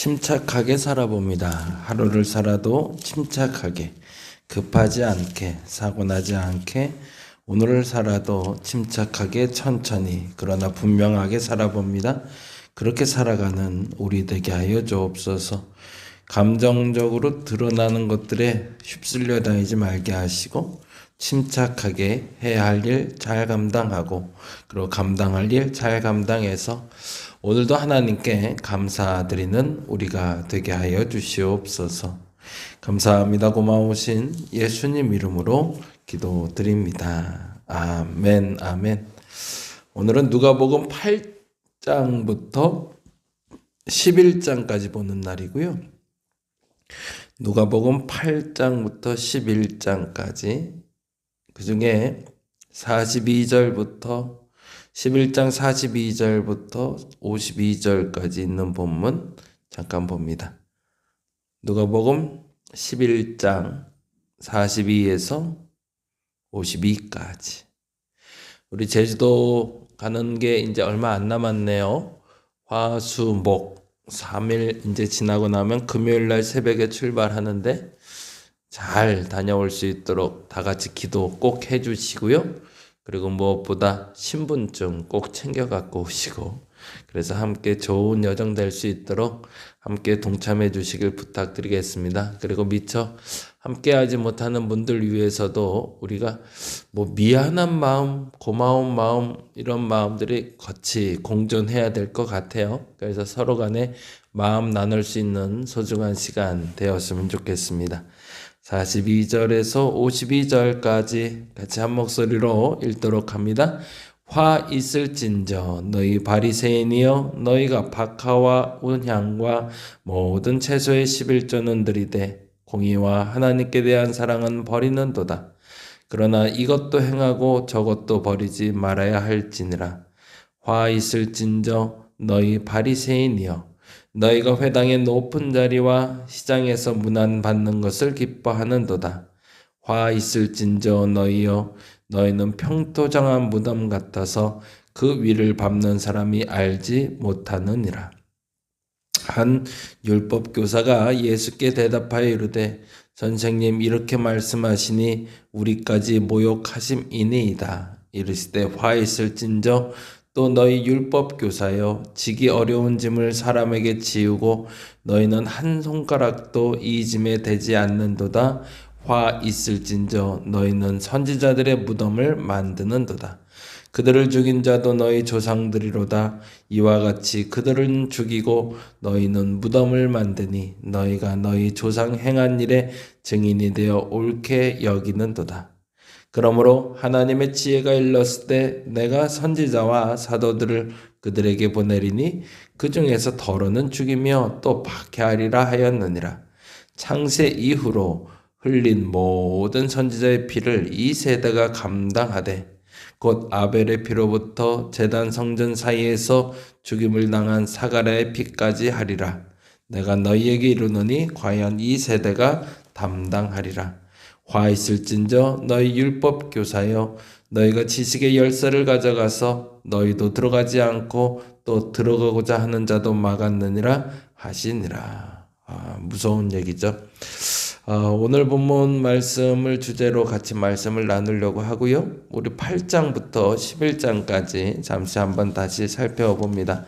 침착하게 살아봅니다. 하루를 살아도 침착하게, 급하지 않게, 사고나지 않게, 오늘을 살아도 침착하게, 천천히, 그러나 분명하게 살아봅니다. 그렇게 살아가는 우리 되게 하여 주옵소서. 감정적으로 드러나는 것들에 휩쓸려 다니지 말게 하시고, 침착하게 해야 할 일 잘 감당하고, 그리고 감당할 일 잘 감당해서 오늘도 하나님께 감사드리는 우리가 되게 하여 주시옵소서. 감사합니다. 고마우신 예수님 이름으로 기도드립니다. 아멘, 아멘. 오늘은 누가복음 8장부터 11장까지 보는 날이고요. 누가복음 8장부터 11장까지, 그 중에 42절부터 11장 42절부터 52절까지 있는 본문 잠깐 봅니다. 누가복음 11장 42에서 52까지. 우리 제주도 가는 게 이제 얼마 안 남았네요. 화, 수, 목 3일 이제 지나고 나면 금요일 날 새벽에 출발하는데 잘 다녀올 수 있도록 다 같이 기도 꼭 해주시고요. 그리고 무엇보다 신분증 꼭 챙겨 갖고 오시고, 그래서 함께 좋은 여정 될 수 있도록 함께 동참해 주시길 부탁드리겠습니다. 그리고 미처 함께 하지 못하는 분들 위해서도 우리가 미안한 마음, 고마운 마음, 이런 마음들이 같이 공존해야 될 것 같아요. 그래서 서로 간에 마음 나눌 수 있는 소중한 시간 되었으면 좋겠습니다. 42절에서 52절까지 같이 한 목소리로 읽도록 합니다. 화 있을진저 너희 바리새인이여, 너희가 박하와 온향과 모든 채소의 11조는 들이되 공의와 하나님께 대한 사랑은 버리는도다. 그러나 이것도 행하고 저것도 버리지 말아야 할지니라. 화 있을진저 너희 바리새인이여, 너희가 회당의 높은 자리와 시장에서 문안 받는 것을 기뻐하는도다. 화 있을진저 너희여, 너희는 평토장한 무덤 같아서 그 위를 밟는 사람이 알지 못하느니라. 한 율법교사가 예수께 대답하여 이르되, 선생님, 이렇게 말씀하시니 우리까지 모욕하심이니이다. 이르시되, 화 있을진저 또 너희 율법교사여, 지기 어려운 짐을 사람에게 지우고 너희는 한 손가락도 이 짐에 대지 않는도다. 화 있을진저 너희는 선지자들의 무덤을 만드는도다. 그들을 죽인 자도 너희 조상들이로다. 이와 같이 그들은 죽이고 너희는 무덤을 만드니 너희가 너희 조상 행한 일에 증인이 되어 옳게 여기는도다. 그러므로 하나님의 지혜가 일렀을 때 내가 선지자와 사도들을 그들에게 보내리니 그 중에서 더러는 죽이며 또 박해하리라 하였느니라. 창세 이후로 흘린 모든 선지자의 피를 이 세대가 감당하되, 곧 아벨의 피로부터 제단 성전 사이에서 죽임을 당한 사가랴의 피까지 하리라. 내가 너희에게 이르노니 과연 이 세대가 담당하리라. 화 있을진저 너희 율법 교사여, 너희가 지식의 열쇠를 가져가서 너희도 들어가지 않고 또 들어가고자 하는 자도 막았느니라 하시니라. 무서운 얘기죠. 오늘 본문 말씀을 주제로 같이 말씀을 나누려고 하고요. 우리 8장부터 11장까지 잠시 한번 다시 살펴봅니다.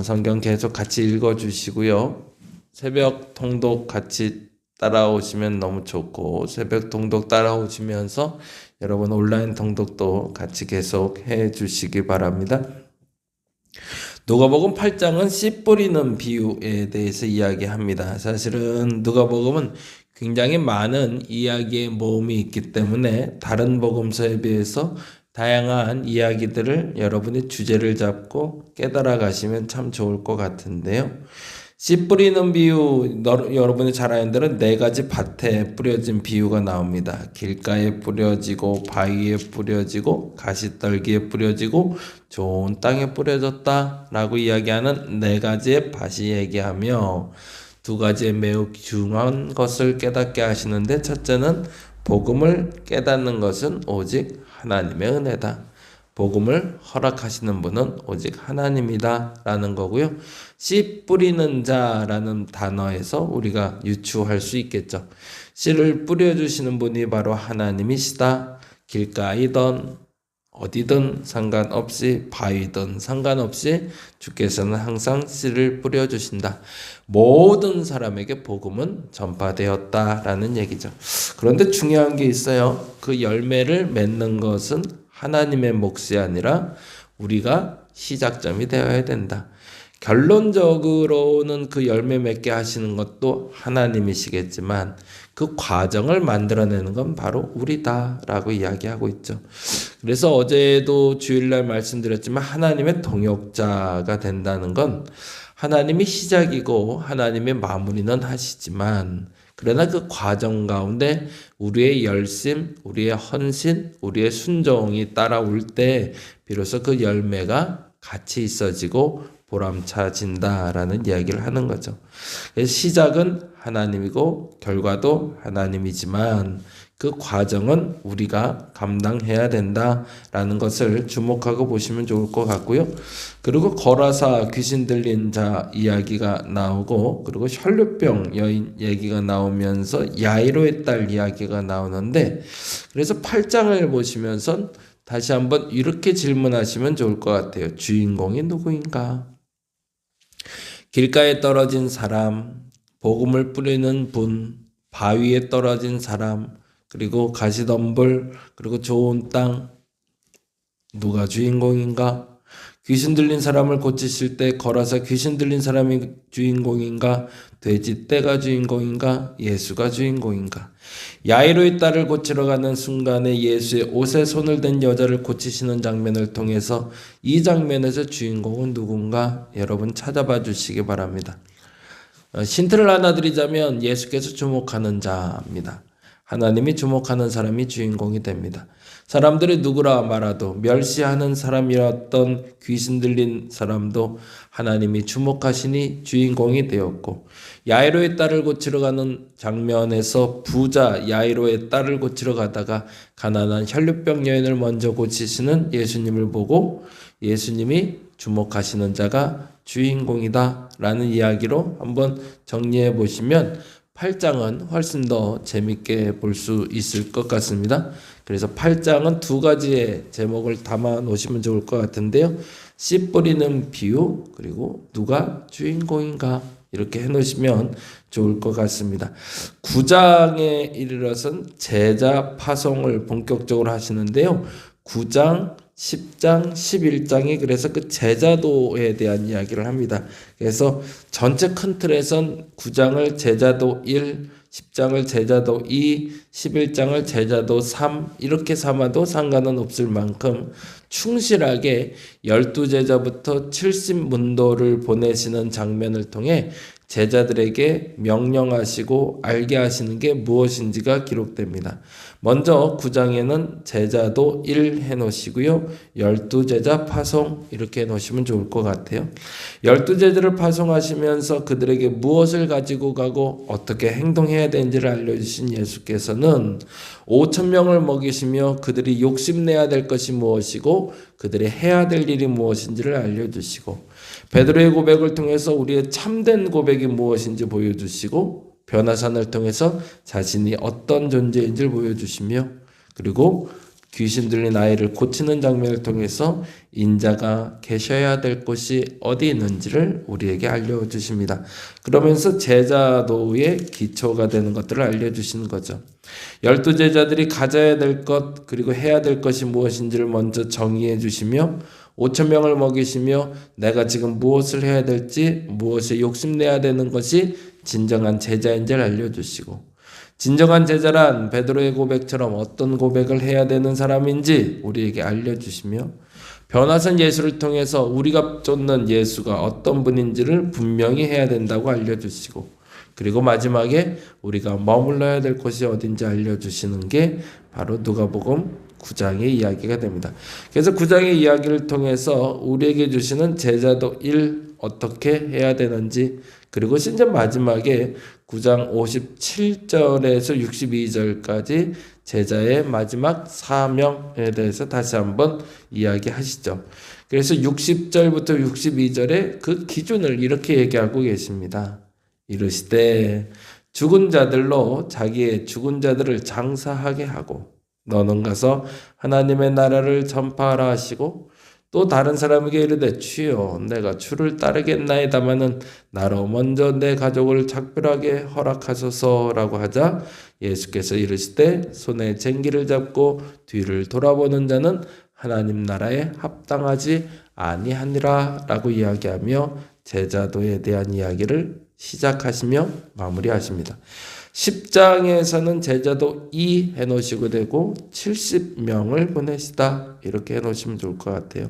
성경 계속 같이 읽어주시고요. 새벽 통독 같이 따라오시면 너무 좋고, 새벽 통독 따라오시면서 여러분 온라인 통독도 같이 계속 해주시기 바랍니다. 누가복음 8장은 씨 뿌리는 비유에 대해서 이야기합니다. 사실은 누가복음은 굉장히 많은 이야기의 모음이 있기 때문에 다른 복음서에 비해서 다양한 이야기들을 여러분이 주제를 잡고 깨달아 가시면 참 좋을 것 같은데요. 씨 뿌리는 비유, 여러분이 잘 아는 대로 4가지 밭에 뿌려진 비유가 나옵니다. 길가에 뿌려지고 바위에 뿌려지고 가시떨기에 뿌려지고 좋은 땅에 뿌려졌다 라고 이야기하는 4가지의 밭이 얘기하며, 2가지의 매우 중요한 것을 깨닫게 하시는데, 첫째는 복음을 깨닫는 것은 오직 하나님의 은혜다. 복음을 허락하시는 분은 오직 하나님이다 라는 거고요. 씨 뿌리는 자라는 단어에서 우리가 유추할 수 있겠죠. 씨를 뿌려주시는 분이 바로 하나님이시다. 길가이던 어디든 상관없이, 바위든 상관없이 주께서는 항상 씨를 뿌려주신다. 모든 사람에게 복음은 전파되었다라는 얘기죠. 그런데 중요한 게 있어요. 그 열매를 맺는 것은 하나님의 몫이 아니라 우리가 시작점이 되어야 된다. 결론적으로는 그 열매 맺게 하시는 것도 하나님이시겠지만 그 과정을 만들어내는 건 바로 우리다라고 이야기하고 있죠. 그래서 어제도 주일날 말씀드렸지만 하나님의 동역자가 된다는 건 하나님이 시작이고 하나님의 마무리는 하시지만 그러나 그 과정 가운데 우리의 열심, 우리의 헌신, 우리의 순종이 따라올 때 비로소 그 열매가 같이 있어지고 보람차진다라는 이야기를 하는 거죠. 그래서 시작은 하나님이고 결과도 하나님이지만 그 과정은 우리가 감당해야 된다라는 것을 주목하고 보시면 좋을 것 같고요. 그리고 거라사 귀신 들린 자 이야기가 나오고 그리고 혈류병 여인 얘기가 나오면서 야이로의 딸 이야기가 나오는데 그래서 8장을 보시면서 다시 한번 이렇게 질문하시면 좋을 것 같아요. 주인공이 누구인가? 길가에 떨어진 사람, 복음을 뿌리는 분, 바위에 떨어진 사람, 그리고 가시덤불, 그리고 좋은 땅, 누가 주인공인가? 귀신 들린 사람을 고치실 때 걸어서 귀신 들린 사람이 주인공인가? 돼지떼가 주인공인가? 예수가 주인공인가? 야이로의 딸을 고치러 가는 순간에 예수의 옷에 손을 댄 여자를 고치시는 장면을 통해서 이 장면에서 주인공은 누군가 여러분 찾아봐 주시기 바랍니다. 힌트를 하나 드리자면 예수께서 주목하는 자입니다. 하나님이 주목하는 사람이 주인공이 됩니다. 사람들이 누구라 말아도 멸시하는 사람이었던 귀신 들린 사람도 하나님이 주목하시니 주인공이 되었고 야이로의 딸을 고치러 가는 장면에서 부자 야이로의 딸을 고치러 가다가 가난한 혈류병 여인을 먼저 고치시는 예수님을 보고 예수님이 주목하시는 자가 주인공이다 라는 이야기로 한번 정리해 보시면 8장은 훨씬 더 재밌게 볼 수 있을 것 같습니다. 그래서 8장은 두 가지의 제목을 담아 놓으시면 좋을 것 같은데요. 씨 뿌리는 비유 그리고 누가 주인공인가 이렇게 해놓으시면 좋을 것 같습니다. 9장에 이르러선 제자 파송을 본격적으로 하시는데요. 9장, 10장, 11장이 그래서 그 제자도에 대한 이야기를 합니다. 그래서 전체 큰 틀에선 9장을 제자도 1, 10장을 제자도 2, 11장을 제자도 3 이렇게 삼아도 상관은 없을 만큼 충실하게 12제자부터 70문도를 보내시는 장면을 통해 제자들에게 명령하시고 알게 하시는 게 무엇인지가 기록됩니다. 먼저 9장에는 제자도 1 해놓으시고요. 12제자 파송 이렇게 해놓으시면 좋을 것 같아요. 12제자를 파송하시면서 그들에게 무엇을 가지고 가고 어떻게 행동해야 되는지를 알려주신 예수께서는 5,000명을 먹이시며 그들이 욕심내야 될 것이 무엇이고 그들이 해야 될 일이 무엇인지를 알려주시고 베드로의 고백을 통해서 우리의 참된 고백이 무엇인지 보여주시고 변화산을 통해서 자신이 어떤 존재인지를 보여주시며 그리고 귀신 들린 아이를 고치는 장면을 통해서 인자가 계셔야 될 곳이 어디 있는지를 우리에게 알려주십니다. 그러면서 제자도의 기초가 되는 것들을 알려주시는 거죠. 12제자들이 가져야 될 것 그리고 해야 될 것이 무엇인지를 먼저 정의해 주시며 5,000명을 먹이시며 내가 지금 무엇을 해야 될지 무엇에 욕심내야 되는 것이 진정한 제자인지를 알려주시고 진정한 제자란 베드로의 고백처럼 어떤 고백을 해야 되는 사람인지 우리에게 알려주시며 변화산 예수를 통해서 우리가 쫓는 예수가 어떤 분인지를 분명히 해야 된다고 알려주시고 그리고 마지막에 우리가 머물러야 될 곳이 어딘지 알려주시는 게 바로 누가복음 9장의 이야기가 됩니다. 그래서 9장의 이야기를 통해서 우리에게 주시는 제자도 1 어떻게 해야 되는지 그리고 진짜 마지막에 9장 57절에서 62절까지 제자의 마지막 사명에 대해서 다시 한번 이야기하시죠. 그래서 60절부터 62절에 그 기준을 이렇게 얘기하고 계십니다. 이르시되 죽은 자들로 자기의 죽은 자들을 장사하게 하고 너는 가서 하나님의 나라를 전파하라 하시고 또 다른 사람에게 이르되 주여 내가 주를 따르겠나이다마는 나로 먼저 내 가족을 작별하게 허락하소서라고 하자 예수께서 이르시되 손에 쟁기를 잡고 뒤를 돌아보는 자는 하나님 나라에 합당하지 아니하니라 라고 이야기하며 제자도에 대한 이야기를 시작하시며 마무리하십니다. 10장에서는 제자도 2 해놓으시고 되고 70명을 보내시다 이렇게 해놓으시면 좋을 것 같아요.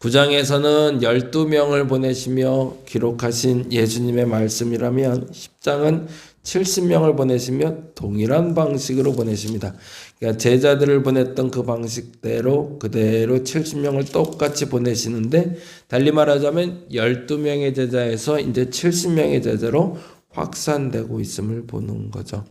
9장에서는 12명을 보내시며 기록하신 예수님의 말씀이라면 10장은 70명을 보내시며 동일한 방식으로 보내십니다. 그러니까 제자들을 보냈던 그 방식대로 그대로 70명을 똑같이 보내시는데 달리 말하자면 12명의 제자에서 이제 70명의 제자로 확산되고 있음을 보는 거죠.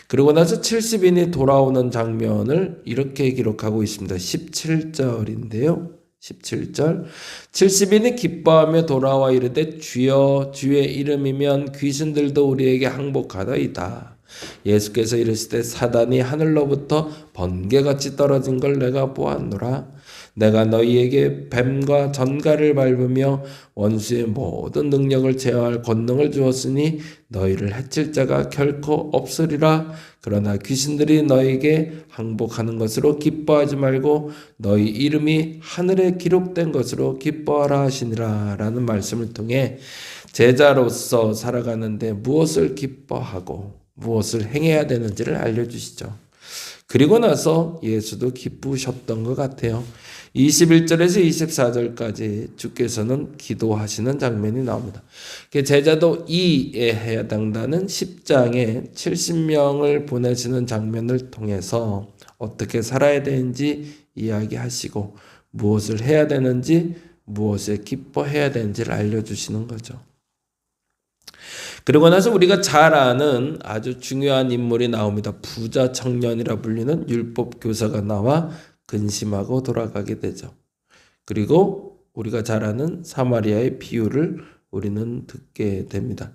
그러고 나서 70인이 돌아오는 장면을 이렇게 기록하고 있습니다. 17절인데요. 17절 70인이 기뻐하며 돌아와 이르되 주여 주의 이름이면 귀신들도 우리에게 항복하더이다. 예수께서 이르시되 사단이 하늘로부터 번개같이 떨어진 걸 내가 보았노라. 내가 너희에게 뱀과 전갈을 밟으며 원수의 모든 능력을 제어할 권능을 주었으니 너희를 해칠 자가 결코 없으리라. 그러나 귀신들이 너희에게 항복하는 것으로 기뻐하지 말고 너희 이름이 하늘에 기록된 것으로 기뻐하라 하시니라 라는 말씀을 통해 제자로서 살아가는데 무엇을 기뻐하고 무엇을 행해야 되는지를 알려주시죠. 그리고 나서 예수도 기쁘셨던 것 같아요. 21절에서 24절까지 주께서는 기도하시는 장면이 나옵니다. 제자도 2에 해당되는 10장에 70명을 보내시는 장면을 통해서 어떻게 살아야 되는지 이야기하시고 무엇을 해야 되는지 무엇에 기뻐해야 되는지를 알려주시는 거죠. 그리고 나서 우리가 잘 아는 아주 중요한 인물이 나옵니다. 부자 청년이라 불리는 율법 교사가 나와 근심하고 돌아가게 되죠. 그리고 우리가 잘 아는 사마리아의 비유를 우리는 듣게 됩니다.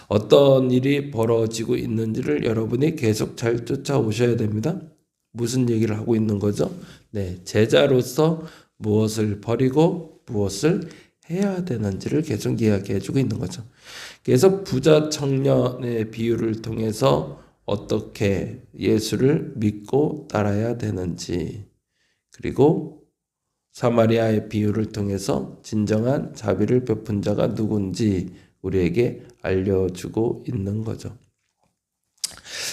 어떤 일이 벌어지고 있는지를 여러분이 계속 잘 쫓아오셔야 됩니다. 무슨 얘기를 하고 있는 거죠? 네, 제자로서 무엇을 버리고 무엇을 해야 되는지를 계속 이야기해주고 있는 거죠. 그래서 부자 청년의 비유를 통해서 어떻게 예수를 믿고 따라야 되는지, 그리고 사마리아의 비유를 통해서 진정한 자비를 베푼 자가 누군지 우리에게 알려주고 있는 거죠.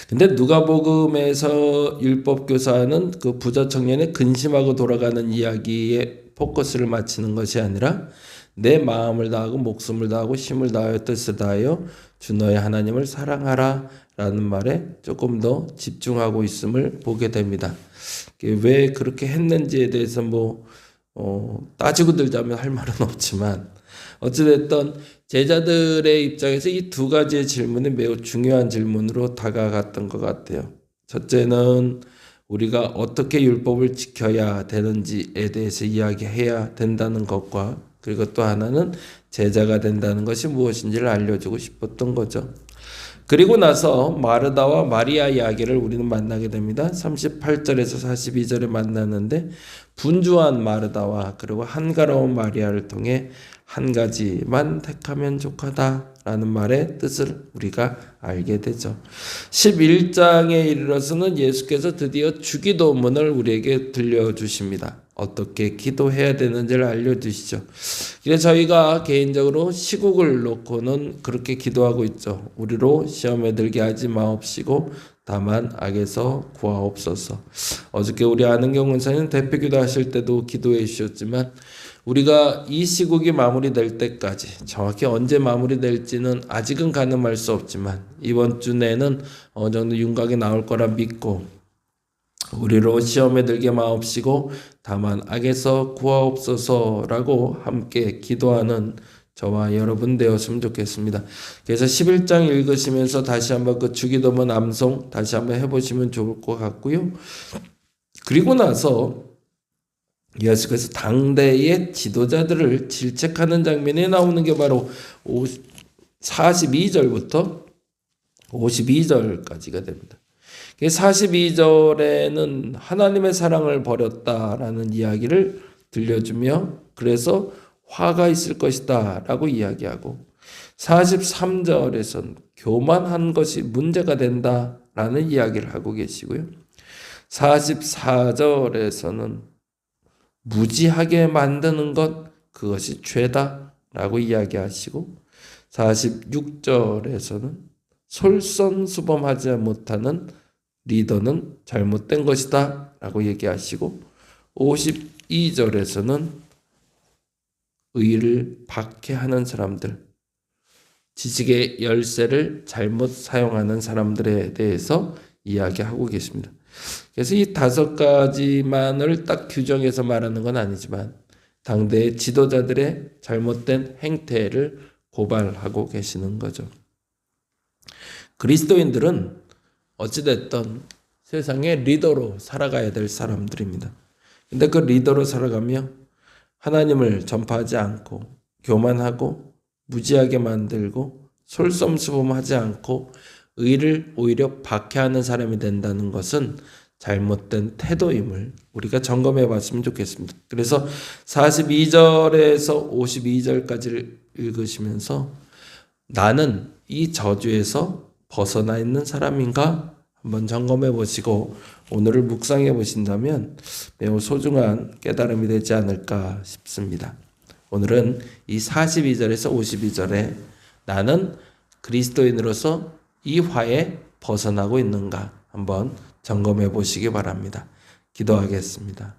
근데 누가복음에서 율법교사는 그 부자 청년의 근심하고 돌아가는 이야기에 포커스를 맞추는 것이 아니라 내 마음을 다하고 목숨을 다하고 힘을 다하여 뜻을 다하여 주 너의 하나님을 사랑하라 라는 말에 조금 더 집중하고 있음을 보게 됩니다. 왜 그렇게 했는지에 대해서 따지고 들자면 할 말은 없지만 어찌됐든 제자들의 입장에서 이 두 가지의 질문이 매우 중요한 질문으로 다가갔던 것 같아요. 첫째는 우리가 어떻게 율법을 지켜야 되는지에 대해서 이야기해야 된다는 것과 그리고 또 하나는 제자가 된다는 것이 무엇인지를 알려주고 싶었던 거죠. 그리고 나서 마르다와 마리아 이야기를 우리는 만나게 됩니다. 38절에서 42절에 만나는데 분주한 마르다와 그리고 한가로운 마리아를 통해 한 가지만 택하면 족하다라는 말의 뜻을 우리가 알게 되죠. 11장에 이르러서는 예수께서 드디어 주기도문을 우리에게 들려주십니다. 어떻게 기도해야 되는지를 알려주시죠. 그래서 저희가 개인적으로 시국을 놓고는 그렇게 기도하고 있죠. 우리로 시험에 들게 하지 마옵시고 다만 악에서 구하옵소서. 어저께 우리 아는경 권사님 대표기도 하실 때도 기도해 주셨지만 우리가 이 시국이 마무리될 때까지 정확히 언제 마무리될지는 아직은 가늠할 수 없지만 이번 주 내는 어느 정도 윤곽이 나올 거라 믿고 우리로 시험에 들게 마옵시고 다만 악에서 구하옵소서라고 함께 기도하는 저와 여러분 되었으면 좋겠습니다. 그래서 11장 읽으시면서 다시 한번 그 주기도문 암송 다시 한번 해보시면 좋을 것 같고요. 그리고 나서 예수께서 당대의 지도자들을 질책하는 장면이 나오는 게 바로 42절부터 52절까지가 됩니다. 42절에는 하나님의 사랑을 버렸다라는 이야기를 들려주며 그래서 화가 있을 것이다 라고 이야기하고 43절에서는 교만한 것이 문제가 된다 라는 이야기를 하고 계시고요. 44절에서는 무지하게 만드는 것 그것이 죄다 라고 이야기하시고 46절에서는 솔선수범하지 못하는 리더는 잘못된 것이다 라고 얘기하시고 52절에서는 의를 박해하는 사람들, 지식의 열쇠를 잘못 사용하는 사람들에 대해서 이야기하고 계십니다. 그래서 이 5가지만을 딱 규정해서 말하는 건 아니지만 당대의 지도자들의 잘못된 행태를 고발하고 계시는 거죠. 그리스도인들은 어찌됐든 세상의 리더로 살아가야 될 사람들입니다. 근데 그 리더로 살아가며 하나님을 전파하지 않고 교만하고 무지하게 만들고 솔선수범하지 않고 의를 오히려 박해하는 사람이 된다는 것은 잘못된 태도임을 우리가 점검해 봤으면 좋겠습니다. 그래서 42절에서 52절까지를 읽으시면서 나는 이 저주에서 벗어나 있는 사람인가 한번 점검해 보시고 오늘을 묵상해 보신다면 매우 소중한 깨달음이 되지 않을까 싶습니다. 오늘은 이 42절에서 52절에 나는 그리스도인으로서 이 화에 벗어나고 있는가 한번 점검해 보시기 바랍니다. 기도하겠습니다.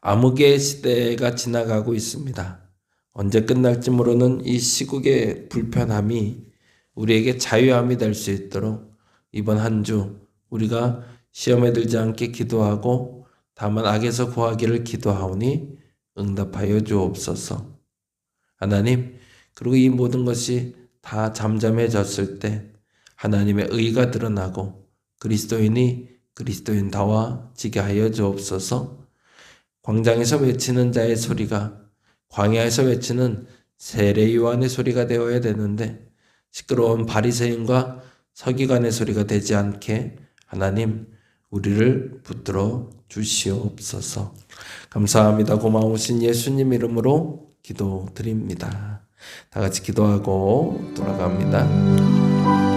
암흑의 시대가 지나가고 있습니다. 언제 끝날지 모르는 이 시국의 불편함이 우리에게 자유함이 될 수 있도록 이번 한 주 우리가 시험에 들지 않게 기도하고 다만 악에서 구하기를 기도하오니 응답하여 주옵소서. 하나님, 그리고 이 모든 것이 다 잠잠해졌을 때 하나님의 의가 드러나고 그리스도인이 그리스도인다워지게 하여 주옵소서. 광장에서 외치는 자의 소리가 광야에서 외치는 세례 요한의 소리가 되어야 되는데 시끄러운 바리새인과 서기관의 소리가 되지 않게 하나님 우리를 붙들어 주시옵소서. 감사합니다. 고마우신 예수님 이름으로 기도드립니다. 다 같이 기도하고 돌아갑니다.